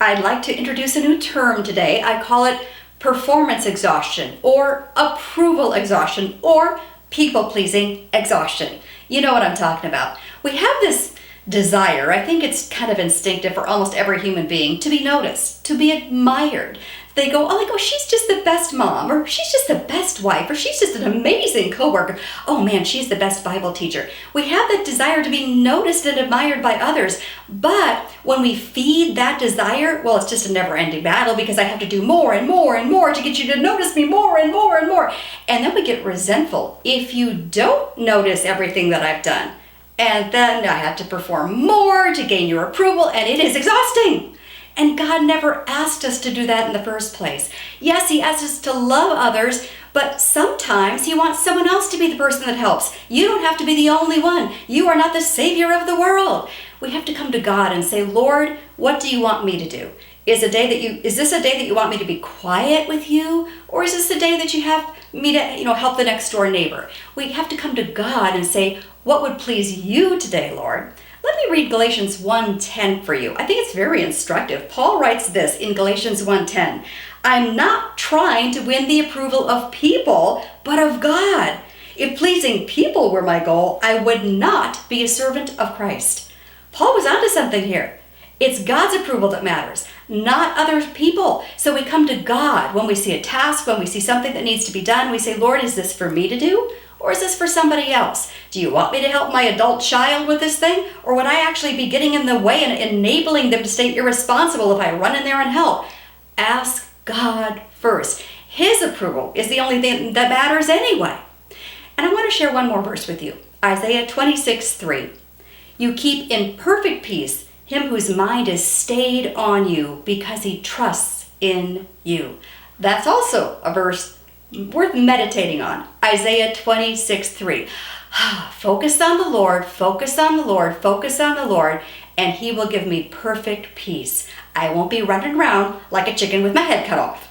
I'd like to introduce a new term today. I call it performance exhaustion or approval exhaustion or people-pleasing exhaustion. You know what I'm talking about. We have this desire, I think it's kind of instinctive for almost every human being, to be noticed, to be admired. They go, oh, like, oh, she's just the best mom, or she's just the best wife, or she's just an amazing coworker. Oh man, she's the best Bible teacher. We have that desire to be noticed and admired by others, but when we feed that desire, well, it's just a never-ending battle because I have to do more and more and more to get you to notice me more and more and more. And then we get resentful if you don't notice everything that I've done. And then I have to perform more to gain your approval, and it is exhausting. And God never asked us to do that in the first place. Yes, He asked us to love others, but sometimes He wants someone else to be the person that helps. You don't have to be the only one. You are not the Savior of the world. We have to come to God and say, Lord, what do you want me to do? Is this a day that you want me to be quiet with you? Or is this the day that you have me to, help the next door neighbor? We have to come to God and say, what would please you today, Lord? Let me read Galatians 1:10 for you. I think it's very instructive. Paul writes this in Galatians 1:10. I'm not trying to win the approval of people, but of God. If pleasing people were my goal, I would not be a servant of Christ. Paul was onto something here. It's God's approval that matters, not other people. So we come to God when we see a task, when we see something that needs to be done. We say, Lord, is this for me to do? Or is this for somebody else? Do you want me to help my adult child with this thing? Or would I actually be getting in the way and enabling them to stay irresponsible if I run in there and help? Ask God first. His approval is the only thing that matters anyway. And I want to share one more verse with you. Isaiah 26:3. You keep in perfect peace him whose mind is stayed on you because he trusts in you. That's also a verse worth meditating on. Isaiah 26:3. Focus on the Lord, focus on the Lord, focus on the Lord, and He will give me perfect peace. I won't be running around like a chicken with my head cut off.